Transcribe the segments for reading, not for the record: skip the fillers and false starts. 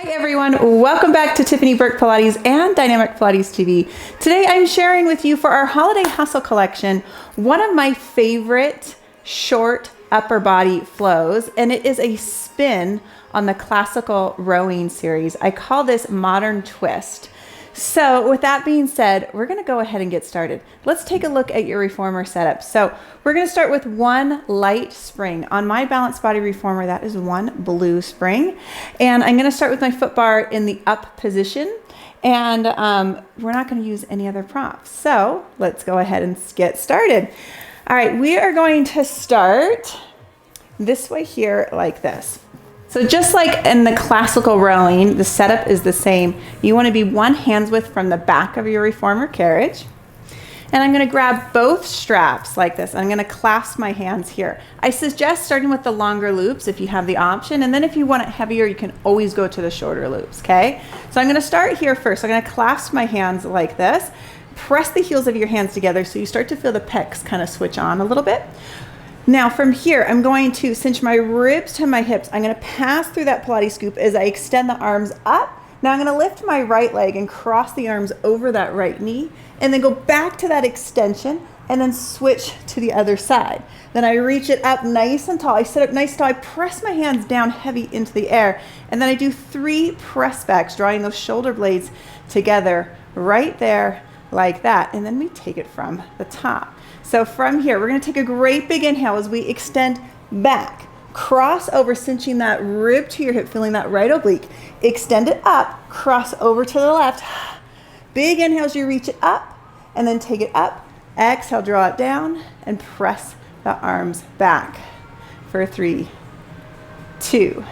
Hey everyone, welcome back to Tiffany Burke Pilates and Dynamic Pilates TV. Today I'm sharing with you for our Holiday Hustle collection, one of my favorite short upper body flows, and it is a spin on the classical rowing series. I call this Modern Twist. So with that being said, we're gonna go ahead and get started. Let's take a look at your reformer setup. So we're gonna start with one light spring. On my balanced body reformer, that is one blue spring. And I'm gonna start with my foot bar in the up position. And we're not gonna use any other props. So let's go ahead and get started. All right, we are going to start this way here like this. So just like in the classical rowing, the setup is the same. You want to be one hand's width from the back of your reformer carriage. And I'm going to grab both straps like this. I'm going to clasp my hands here. I suggest starting with the longer loops if you have the option. And then if you want it heavier, you can always go to the shorter loops, okay? So I'm going to start here first. I'm going to clasp my hands like this. Press the heels of your hands together so you start to feel the pecs kind of switch on a little bit. Now from here, I'm going to cinch my ribs to my hips. I'm going to pass through that Pilates scoop as I extend the arms up. Now I'm going to lift my right leg and cross the arms over that right knee and then go back to that extension and then switch to the other side. Then I reach it up nice and tall. I sit up nice and tall. I press my hands down heavy into the air and then I do 3 press backs, drawing those shoulder blades together right there like that. And then we take it from the top. So from here, we're going to take a great big inhale as we extend back, cross over, cinching that rib to your hip, feeling that right oblique. Extend it up, cross over to the left. Big inhale as you reach it up, and then take it up. Exhale, draw it down, and press the arms back for 3, 2,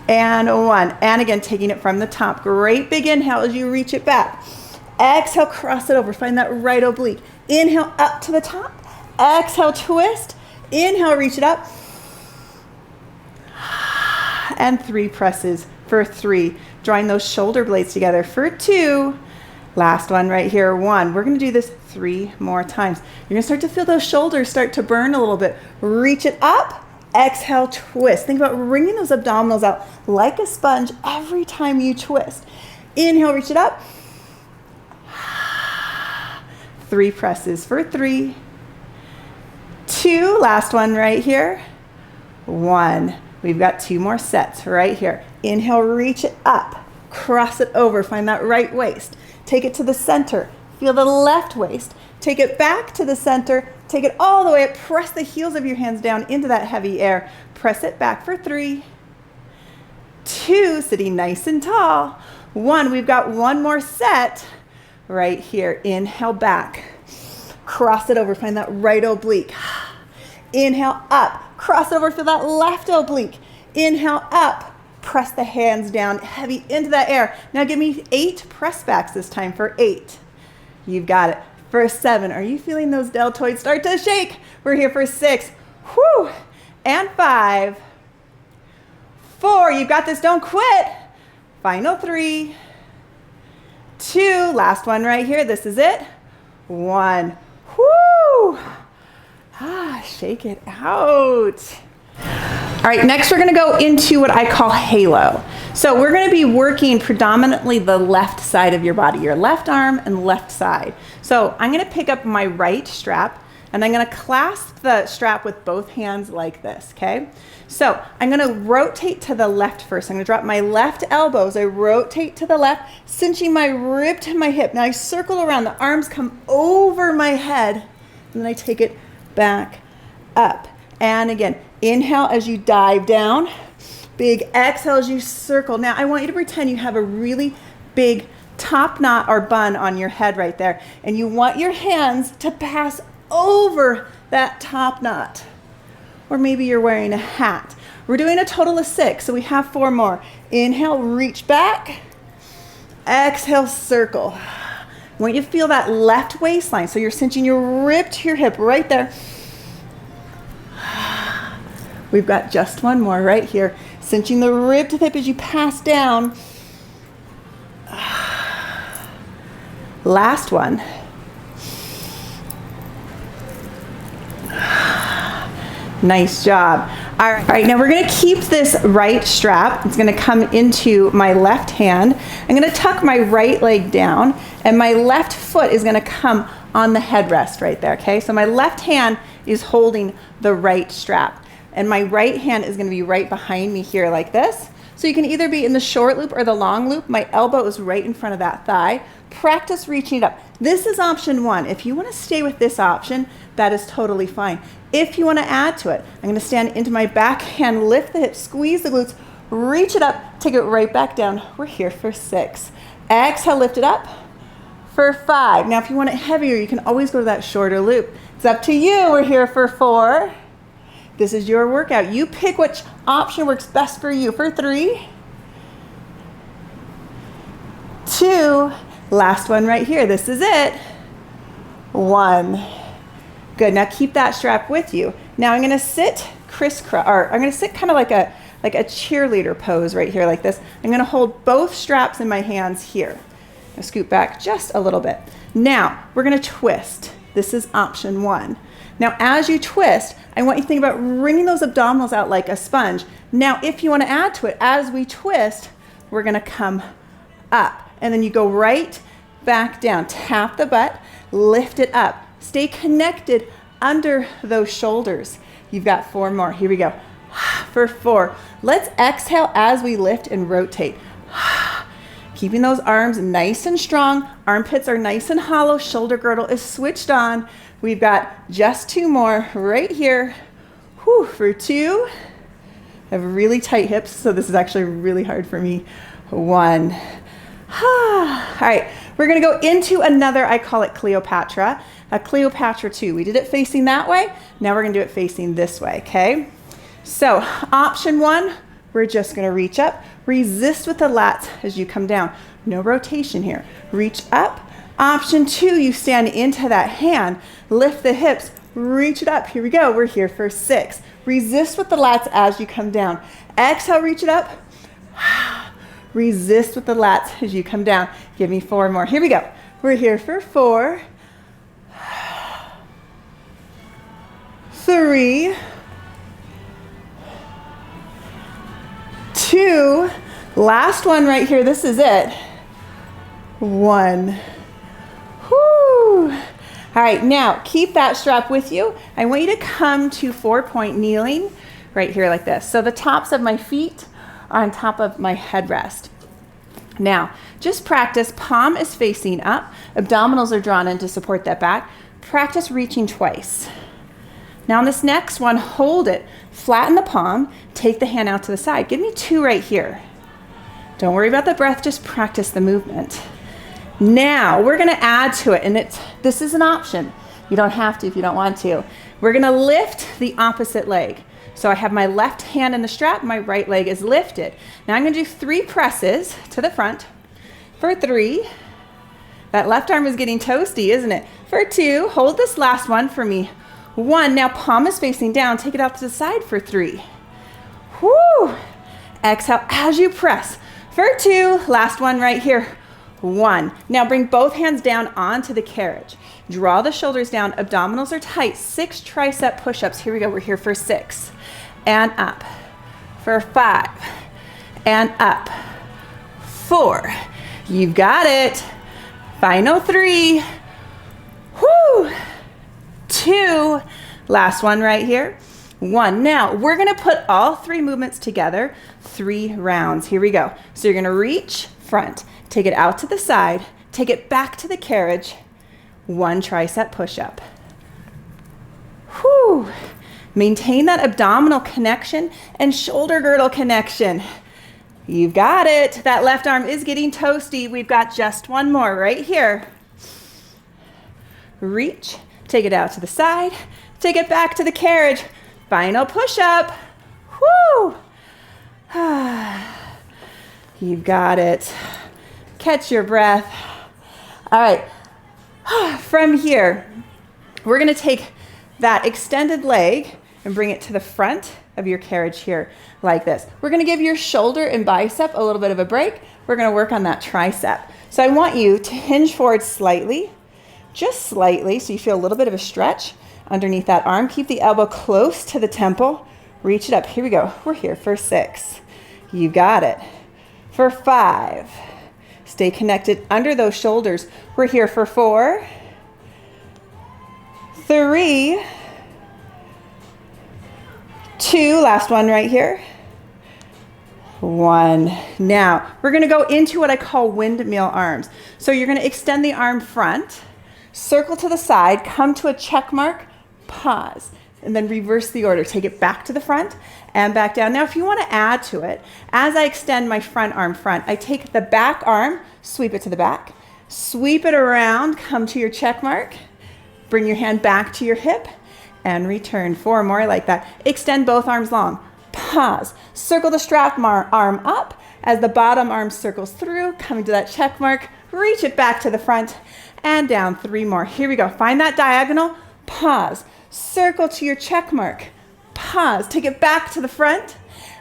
and 1. And again, taking it from the top. Great big inhale as you reach it back. Exhale, cross it over, find that right oblique. Inhale up to the top. Exhale, twist. Inhale, reach it up. And 3 presses for 3. Drawing those shoulder blades together for 2. Last one right here, 1. We're going to do this 3 more times. You're going to start to feel those shoulders start to burn a little bit. Reach it up. Exhale, twist. Think about wringing those abdominals out like a sponge every time you twist. Inhale, reach it up. 3 presses for 3, 2, last one right here, 1. We've got 2 more sets right here. Inhale, reach it up, cross it over, find that right waist, take it to the center, feel the left waist, take it back to the center, take it all the way up, press the heels of your hands down into that heavy air, press it back for 3, 2, sitting nice and tall, 1. We've got 1 more set right here. Inhale back, cross it over, find that right oblique. Inhale up, cross it over for that left oblique. Inhale up, press the hands down heavy into that air. Now give me 8 press backs this time for 8. You've got it. For 7, are you feeling those deltoids start to shake? We're here for 6. Whew. And 5, 4, you've got this, don't quit. Final 3, 2, last one right here, this is it. 1, whoo, shake it out. All right, next we're gonna go into what I call halo. So we're gonna be working predominantly the left side of your body, your left arm and left side. So I'm gonna pick up my right strap and I'm gonna clasp the strap with both hands like this, okay? So I'm gonna rotate to the left first. I'm gonna drop my left elbows. I rotate to the left, cinching my rib to my hip. Now I circle around, the arms come over my head, and then I take it back up. And again, inhale as you dive down, big exhale as you circle. Now I want you to pretend you have a really big top knot or bun on your head right there, and you want your hands to pass over that top knot. Or maybe you're wearing a hat. We're doing a total of 6, so we have 4 more. Inhale, reach back. Exhale, circle. I want you to feel that left waistline, so you're cinching your rib to your hip right there. We've got just 1 more right here. Cinching the rib to the hip as you pass down. Last one. Nice job. All right, now we're gonna keep this right strap. It's gonna come into my left hand. I'm gonna tuck my right leg down, and my left foot is gonna come on the headrest right there, okay? So my left hand is holding the right strap, and my right hand is gonna be right behind me here like this. So you can either be in the short loop or the long loop. My elbow is right in front of that thigh. Practice reaching it up. This is option one. If you want to stay with this option, that is totally fine. If you want to add to it, I'm going to stand into my back hand, lift the hips, squeeze the glutes, reach it up, take it right back down. We're here for 6. Exhale, lift it up for 5. Now, if you want it heavier, you can always go to that shorter loop. It's up to you. We're here for 4. This is your workout. You pick which option works best for you. For 3, 2, last one right here. This is it. 1. Good. Now keep that strap with you. Now I'm going to sit crisscross, or I'm going to sit kind of like a cheerleader pose right here like this. I'm going to hold both straps in my hands here. I'll scoot back just a little bit. Now we're going to twist. This is option 1. Now as you twist, I want you to think about wringing those abdominals out like a sponge. Now if you want to add to it, as we twist, we're going to come up, and then you go right back down. Tap the butt, lift it up. Stay connected under those shoulders. You've got 4 more. Here we go. For 4. Let's exhale as we lift and rotate. Keeping those arms nice and strong. Armpits are nice and hollow. Shoulder girdle is switched on. We've got just 2 more right here. Whew, for 2. I have really tight hips, so this is actually really hard for me. 1. All right, we're gonna go into another, I call it Cleopatra, a Cleopatra 2. We did it facing that way. Now we're gonna do it facing this way, okay? So option 1, we're just gonna reach up, resist with the lats as you come down. No rotation here. Reach up. Option 2, you stand into that hand, lift the hips, reach it up. Here we go. We're here for 6. Resist with the lats as you come down. Exhale, reach it up. Resist with the lats as you come down. Give me 4 more. Here we go. We're here for 4, 3, 2, last one right here. This is it. 1. Whoo. All right, now keep that strap with you. I want you to come to 4-point kneeling right here like this. So the tops of my feet are on top of my headrest. Now, just practice. Palm is facing up. Abdominals are drawn in to support that back. Practice reaching twice. Now on this next one, hold it. Flatten the palm. Take the hand out to the side. Give me 2 right here. Don't worry about the breath. Just practice the movement. Now, we're going to add to it, and this is an option. You don't have to if you don't want to. We're going to lift the opposite leg. So I have my left hand in the strap, my right leg is lifted. Now I'm going to do 3 presses to the front. For 3, that left arm is getting toasty, isn't it? For 2, hold this last one for me. 1, now palm is facing down, take it out to the side for 3. Whoo! Exhale as you press. For 2, last one right here. 1. Now bring both hands down onto the carriage. Draw the shoulders down, abdominals are tight. 6 tricep push-ups. Here we go, we're here for 6. And up. For 5. And up. 4. You've got it. Final 3. Whoo! 2. Last one right here. 1. Now we're gonna put all 3 movements together, 3 rounds. Here we go. So you're gonna reach front, take it out to the side, take it back to the carriage, 1 tricep push-up. Whew. Maintain that abdominal connection and shoulder girdle connection. You've got it. That left arm is getting toasty. We've got just 1 more right here. Reach, take it out to the side, take it back to the carriage. Final push-up. Whoo! You've got it. Catch your breath. All right. From here, we're going to take that extended leg and bring it to the front of your carriage here like this. We're going to give your shoulder and bicep a little bit of a break. We're going to work on that tricep. So I want you to hinge forward slightly, just slightly, so you feel a little bit of a stretch. underneath that arm. Keep the elbow close to the temple. Reach it up. Here we go. We're here for 6. You got it. For 5. Stay connected under those shoulders. We're here for 4. 3. 2. Last one right here. 1. Now, we're going to go into what I call windmill arms. So you're going to extend the arm front, circle to the side, come to a check mark, pause, and then reverse the order. Take it back to the front and back down. Now, if you want to add to it, as I extend my front arm front, I take the back arm, sweep it to the back, sweep it around, come to your check mark, bring your hand back to your hip, and return. 4 more like that. Extend both arms long. Pause. Circle the strap arm up as the bottom arm circles through, coming to that check mark. Reach it back to the front and down. 3 more. Here we go. Find that diagonal. Pause. Circle to your check mark. Pause. Take it back to the front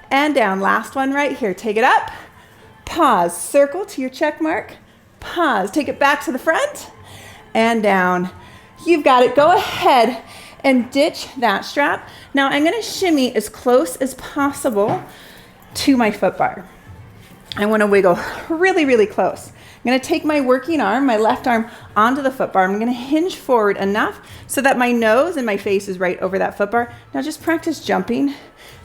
and down. Last one right here. Take it up. Pause. Circle to your check mark. Pause. Take it back to the front and down. You've got it. Go ahead and ditch that strap. Now I'm going to shimmy as close as possible to my foot bar. I want to wiggle really, really close. I'm going to take my working arm, my left arm, onto the foot bar. I'm going to hinge forward enough so that my nose and my face is right over that foot bar. Now just practice jumping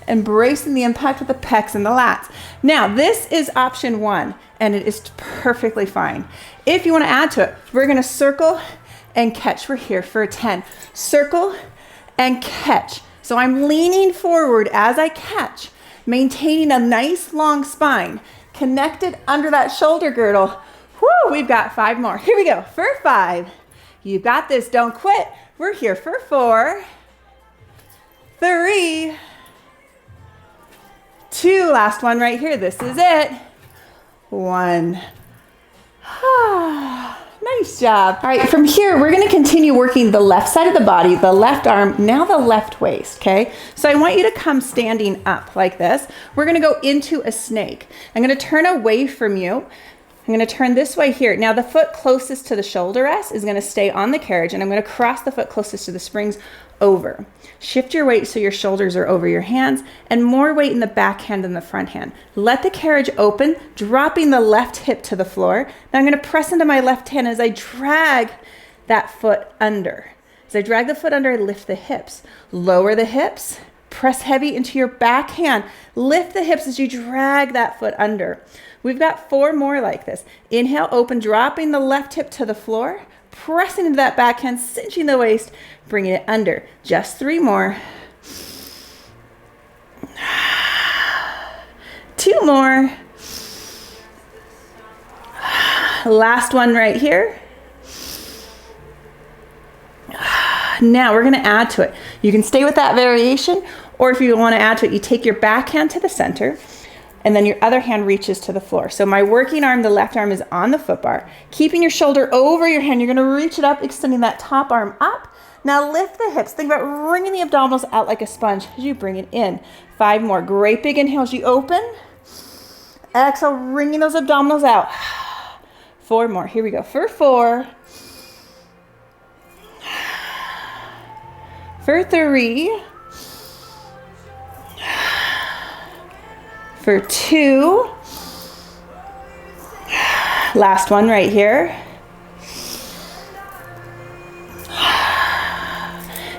and bracing the impact with the pecs and the lats. Now this is option 1, and it is perfectly fine. If you want to add to it, we're going to circle and catch. We're here for a 10. Circle and catch. So I'm leaning forward as I catch, maintaining a nice long spine, connected under that shoulder girdle. Woo, we've got 5 more. Here we go. For 5. You've got this. Don't quit. We're here for 4. 3. 2. Last one right here. This is it. 1. Nice job. All right, from here, we're going to continue working the left side of the body, the left arm, now the left waist, okay? So I want you to come standing up like this. We're going to go into a snake. I'm going to turn away from you. I'm going to turn this way here. Now the foot closest to the shoulder rest is going to stay on the carriage, and I'm going to cross the foot closest to the springs over. Shift your weight so your shoulders are over your hands, and more weight in the back hand than the front hand. Let the carriage open, dropping the left hip to the floor. Now I'm going to press into my left hand as I drag that foot under. As I drag the foot under, I lift the hips. Lower the hips, press heavy into your back hand. Lift the hips as you drag that foot under. We've got 4 more like this. Inhale, open, dropping the left hip to the floor. Pressing into that backhand, cinching the waist, bringing it under. Just 3 more. 2 more. Last one right here. Now we're going to add to it. You can stay with that variation, or if you want to add to it, you take your backhand to the center, and then your other hand reaches to the floor. So my working arm, the left arm, is on the foot bar. Keeping your shoulder over your hand, you're gonna reach it up, extending that top arm up. Now lift the hips. Think about wringing the abdominals out like a sponge as you bring it in. 5 more. Great big inhales. You open. Exhale, wringing those abdominals out. 4 more. Here we go. For 4. For 3. For 2. Last one right here.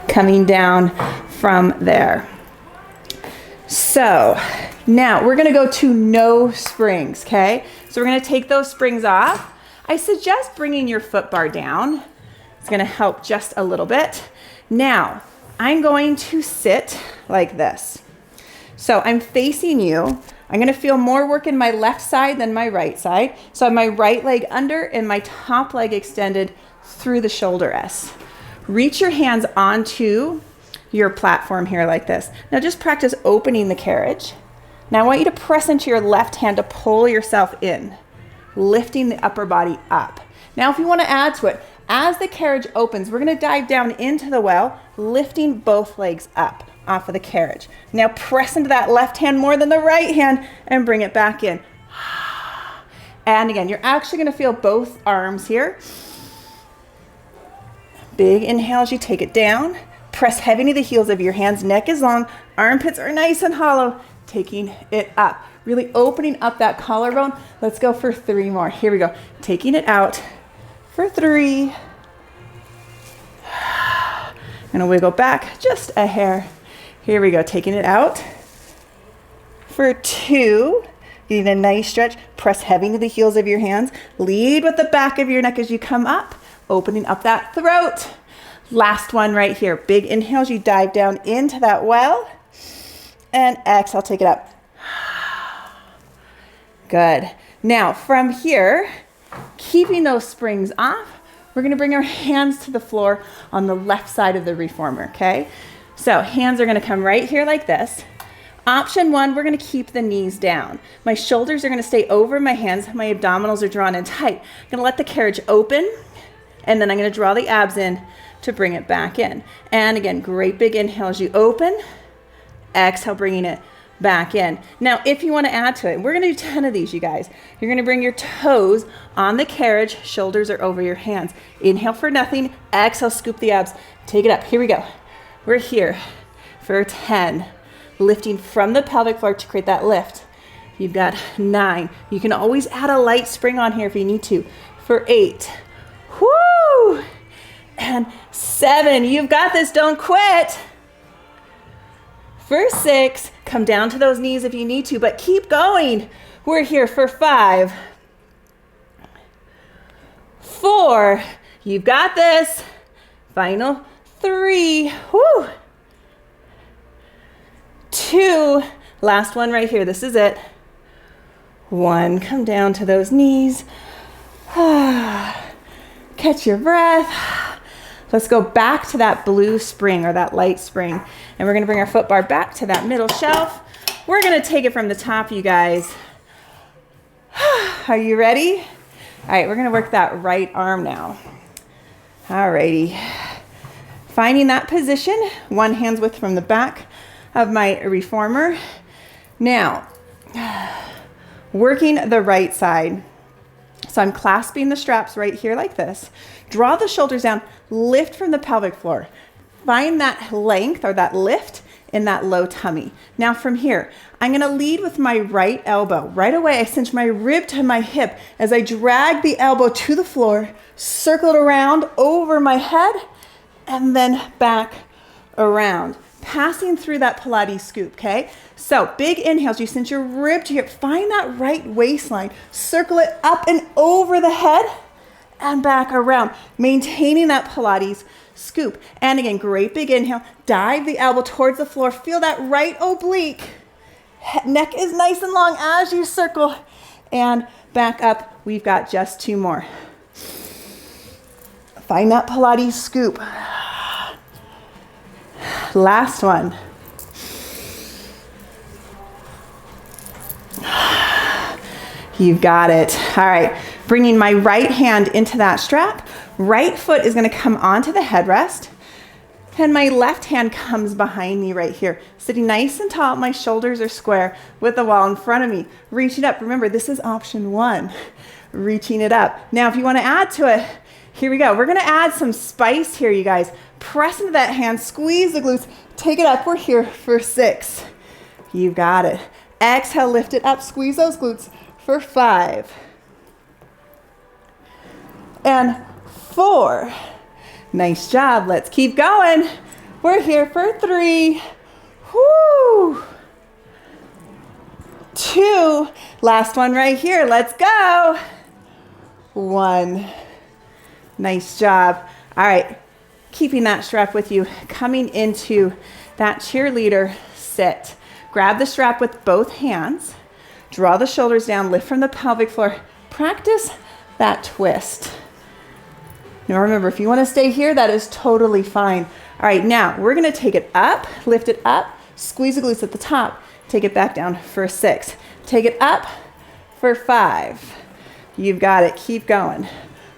Coming down from there. So now we're going to go to no springs, okay? So we're going to take those springs off. I suggest bringing your foot bar down. It's going to help just a little bit. Now I'm going to sit like this. So I'm facing you. I'm going to feel more work in my left side than my right side. So I have my right leg under and my top leg extended through the shoulder S. Reach your hands onto your platform here like this. Now just practice opening the carriage. Now I want you to press into your left hand to pull yourself in, lifting the upper body up. Now if you want to add to it, as the carriage opens, we're going to dive down into the well, lifting both legs up off of the carriage. Now press into that left hand more than the right hand and bring it back in. And again, you're actually going to feel both arms here. Big inhale as you take it down. Press heavy into the heels of your hands. Neck is long. Armpits are nice and hollow. Taking it up. Really opening up that collarbone. Let's go for 3 more. Here we go. Taking it out for 3. I'm going to wiggle back just a hair. Here we go. Taking it out for 2. Getting a nice stretch. Press heavy into the heels of your hands. Lead with the back of your neck as you come up. Opening up that throat. Last one right here. Big inhales. You dive down into that well. And exhale. Take it up. Good. Now from here, keeping those springs off, we're going to bring our hands to the floor on the left side of the reformer, okay? So hands are going to come right here like this. Option 1, we're going to keep the knees down. My shoulders are going to stay over my hands. My abdominals are drawn in tight. I'm going to let the carriage open, and then I'm going to draw the abs in to bring it back in. And again, great big inhale as you open. Exhale, bringing it back in. Now, if you want to add to it, we're going to do 10 of these, you guys. You're going to bring your toes on the carriage. Shoulders are over your hands. Inhale for nothing. Exhale, scoop the abs. Take it up. Here we go. We're here for 10. Lifting from the pelvic floor to create that lift. You've got 9. You can always add a light spring on here if you need to. For 8. Woo! And 7. You've got this. Don't quit. For 6. Come down to those knees if you need to, but keep going. We're here for 5. 4. You've got this. Final 3. Woo! 2, last one right here. This is it. 1, come down to those knees. Catch your breath. Let's go back to that blue spring or that light spring. And we're going to bring our foot bar back to that middle shelf. We're going to take it from the top, you guys. Are you ready? All right, we're going to work that right arm now. All righty. Finding that position, one hand's width from the back of my reformer. Now, working the right side. So I'm clasping the straps right here like this. Draw the shoulders down, lift from the pelvic floor. Find that length or that lift in that low tummy. Now from here, I'm gonna lead with my right elbow. Right away, I cinch my rib to my hip as I drag the elbow to the floor, circle it around over my head, and then back around. Passing through that Pilates scoop, okay? So big inhales, you cinch your rib to your hip. Find that right waistline. Circle it up and over the head and back around. Maintaining that Pilates scoop. And again, great big inhale. Dive the elbow towards the floor. Feel that right oblique. Neck is nice and long as you circle. And back up. We've got just 2 more. Find that Pilates scoop. Last one. You've got it. All right. Bringing my right hand into that strap. Right foot is going to come onto the headrest. And my left hand comes behind me right here. Sitting nice and tall. My shoulders are square with the wall in front of me. Reaching up. Remember, this is option 1. Reaching it up. Now, if you want to add to it, here we go. We're going to add some spice here, you guys. Press into that hand, squeeze the glutes, take it up. We're here for 6. You got it. Exhale, lift it up, squeeze those glutes for 5. And 4. Nice job. Let's keep going. We're here for 3. Woo. 2. Last one right here. Let's go. 1. Nice job. All right. Keeping that strap with you, coming into that cheerleader sit. Grab the strap with both hands. Draw the shoulders down, lift from the pelvic floor. Practice that twist. Now remember, if you want to stay here, that is totally fine. All right, now we're going to take it up, lift it up, squeeze the glutes at the top, take it back down for 6. Take it up for 5. You've got it. Keep going.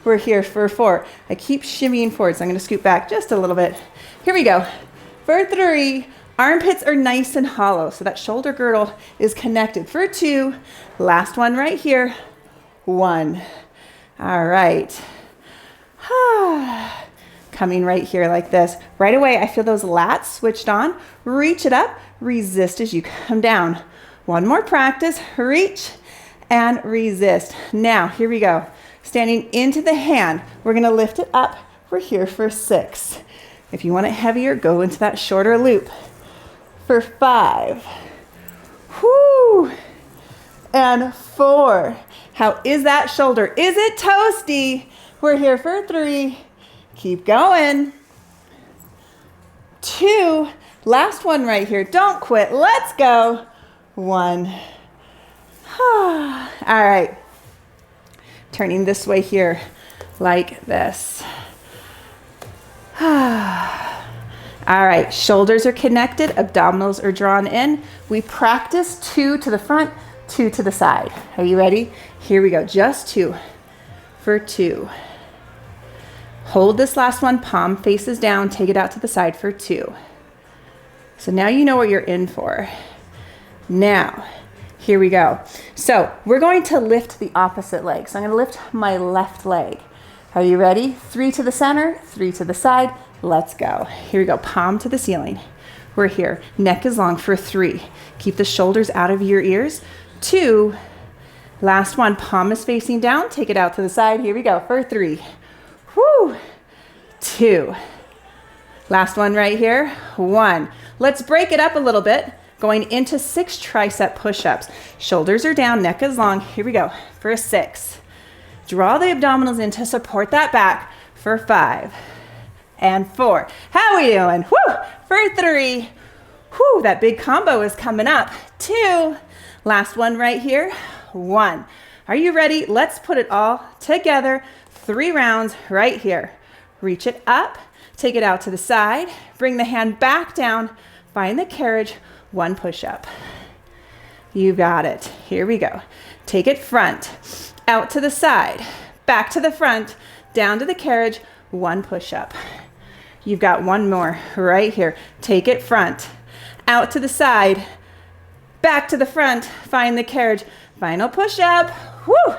We're here for 4. I keep shimmying forward, so I'm going to scoot back just a little bit. Here we go. For 3, armpits are nice and hollow, so that shoulder girdle is connected. For 2, last one right here. 1. All right. Come coming right here like this. Right away, I feel those lats switched on. Reach it up, resist as you come down. One more practice, reach and resist. Now, here we go. Standing into the hand, we're gonna lift it up. We're here for 6. If you want it heavier, go into that shorter loop. For 5. Whoo! And 4. How is that shoulder? Is it toasty? We're here for 3. Keep going. 2. Last one right here. Don't quit. Let's go. 1. All right. Turning this way here like this. All right, shoulders are connected, abdominals are drawn in. We practice 2 to the front, 2 to the side. Are you ready? Here we go, just 2 for 2. Hold this last one, palm faces down, take it out to the side for 2. So now you know what you're in for. Now, here we go. So we're going to lift the opposite leg. So I'm gonna lift my left leg. Are you ready? 3 to the center, 3 to the side. Let's go. Here we go, palm to the ceiling. We're here, neck is long for 3. Keep the shoulders out of your ears. 2, last one, palm is facing down. Take it out to the side. Here we go for 3. Whoo, 2. Last one right here, 1. Let's break it up a little bit. Going into 6 tricep push-ups. Shoulders are down, neck is long. Here we go for 6. Draw the abdominals in to support that back for 5 and 4. How we doing? Woo! For 3. Whoo, that big combo is coming up. 2. Last one right here. 1. Are you ready? Let's put it all together. 3 rounds right here. Reach it up, take it out to the side, bring the hand back down, find the carriage, 1 push-up. You got it. Here we go. Take it front, out to the side, back to the front, down to the carriage, 1 push-up. You've got 1 more right here. Take it front, out to the side, back to the front, find the carriage, final push-up. Woo!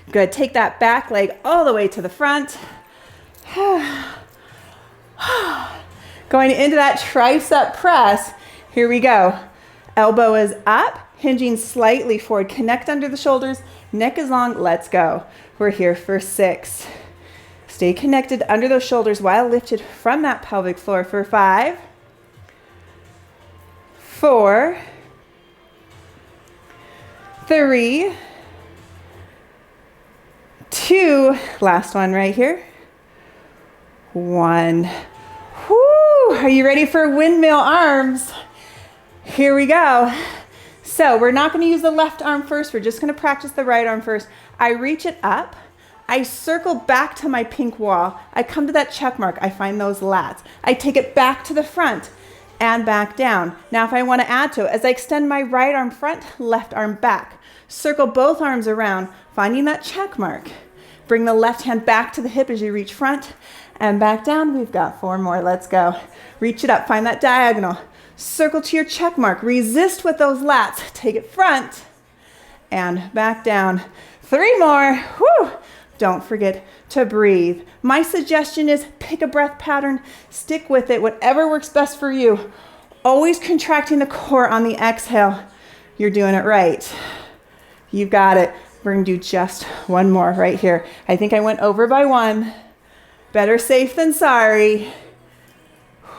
Good. Take that back leg all the way to the front. Going into that tricep press. Here we go. Elbow is up, hinging slightly forward. Connect under the shoulders. Neck is long. Let's go. We're here for 6. Stay connected under those shoulders while lifted from that pelvic floor for 5, 4, 3, 2. Last one right here. 1. Whoo! Are you ready for windmill arms? Here we go. So we're not going to use the left arm first. We're just going to practice the right arm first. I reach it up. I circle back to my pink wall. I come to that check mark. I find those lats. I take it back to the front and back down. Now if I want to add to it, as I extend my right arm front, left arm back. Circle both arms around, finding that check mark. Bring the left hand back to the hip as you reach front and back down. We've got 4 more. Let's go. Reach it up. Find that diagonal. Circle to your check mark. Resist with those lats. Take it front and back down. 3 more. Whew. Don't forget to breathe. My suggestion is pick a breath pattern. Stick with it. Whatever works best for you. Always contracting the core on the exhale. You're doing it right. You've got it. We're going to do just 1 more right here. I think I went over by 1. Better safe than sorry.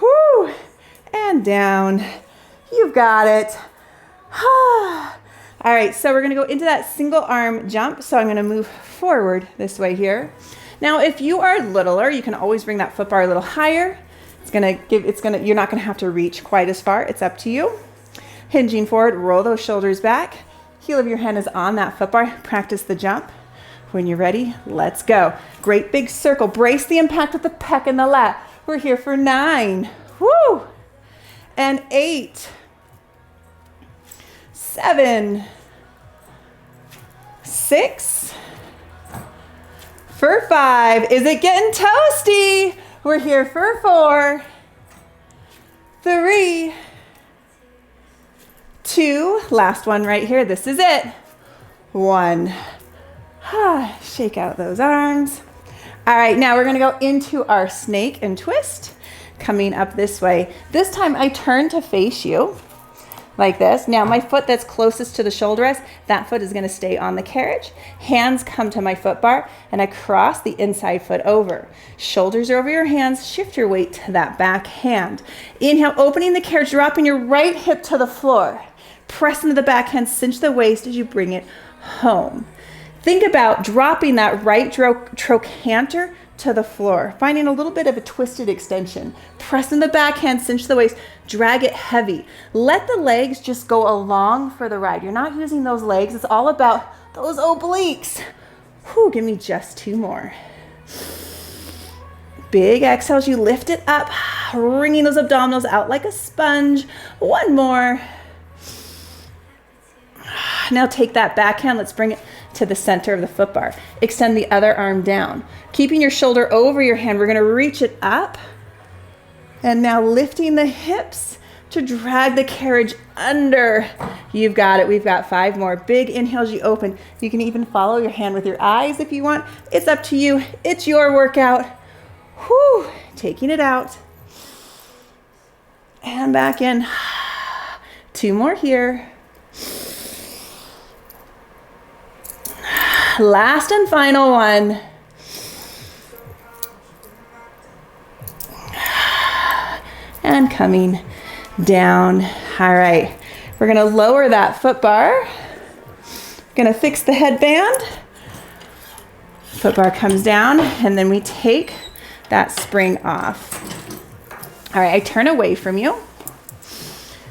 Whoo! And down. You've got it. All right, so we're going to go into that single arm jump. So I'm going to move forward this way here. Now, if you are littler, you can always bring that foot bar a little higher. You're not going to have to reach quite as far. It's up to you. Hinging forward, roll those shoulders back. Heel of your hand is on that foot bar. Practice the jump. When you're ready, let's go. Great big circle. Brace the impact with the pec and the lat. We're here for 9. Woo! And 8. 7. 6. For 5. Is it getting toasty? We're here for 4. 3. 2. Last one right here. This is it. 1. Shake out those arms. All right, now we're gonna go into our snake and twist, coming up this way. This time I turn to face you like this. Now my foot that's closest to the shoulder rest, that foot is gonna stay on the carriage. Hands come to my foot bar and I cross the inside foot over. Shoulders are over your hands, shift your weight to that back hand. Inhale, opening the carriage, dropping your right hip to the floor. Press into the back hand, cinch the waist as you bring it home. Think about dropping that right trochanter to the floor, finding a little bit of a twisted extension. Press in the back hand, cinch the waist, drag it heavy. Let the legs just go along for the ride. You're not using those legs. It's all about those obliques. Whew, give me just 2 more. Big exhales, you lift it up, wringing those abdominals out like a sponge. 1 more. Now take that backhand, let's bring it to the center of the foot bar. Extend the other arm down. Keeping your shoulder over your hand, we're gonna reach it up. And now lifting the hips to drag the carriage under. You've got it, we've got 5 more. Big inhales, you open. You can even follow your hand with your eyes if you want. It's up to you, it's your workout. Whew, taking it out. And back in. 2 more here. Last and final one. And coming down. All right, we're gonna lower that foot bar. Gonna fix the headband. Foot bar comes down and then we take that spring off. All right, I turn away from you.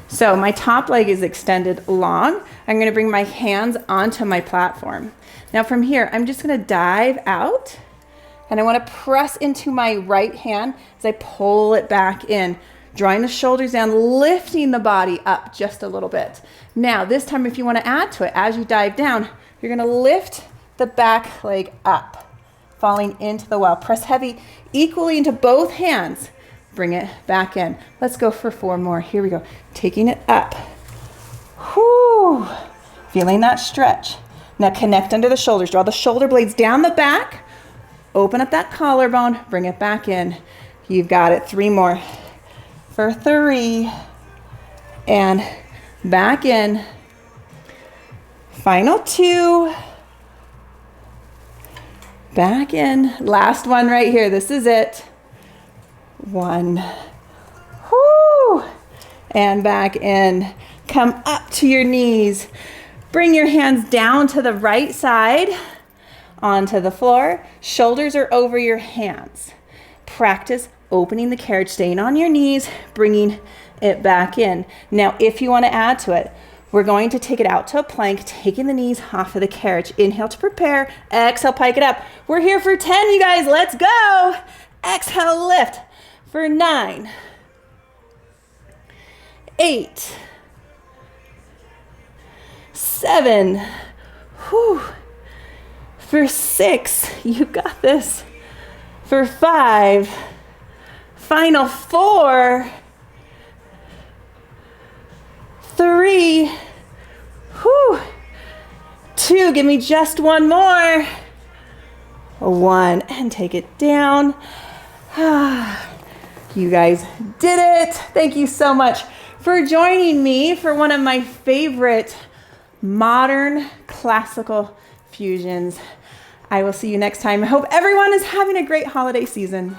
So my top leg is extended long. I'm gonna bring my hands onto my platform. Now from here, I'm just gonna dive out and I wanna press into my right hand as I pull it back in, drawing the shoulders down, lifting the body up just a little bit. Now this time, if you wanna add to it, as you dive down, you're gonna lift the back leg up, falling into the well. Press heavy equally into both hands. Bring it back in. Let's go for 4 more. Here we go. Taking it up. Whew. Feeling that stretch. Now connect under the shoulders. Draw the shoulder blades down the back. Open up that collarbone. Bring it back in. You've got it. 3 more. For 3. And back in. Final 2. Back in. Last one right here. This is it. 1. Whoo! And back in. Come up to your knees. Bring your hands down to the right side, onto the floor. Shoulders are over your hands. Practice opening the carriage, staying on your knees, bringing it back in. Now, if you want to add to it, we're going to take it out to a plank, taking the knees off of the carriage. Inhale to prepare. Exhale, pike it up. We're here for 10, you guys. Let's go. Exhale, lift for 9, 8, 7, whew, for 6, you got this, for 5, final 4, 3, whew, 2, give me just 1 more, 1, and take it down. You guys did it. Thank you so much for joining me for one of my favorite modern classical fusions. I will see you next time. I hope everyone is having a great holiday season.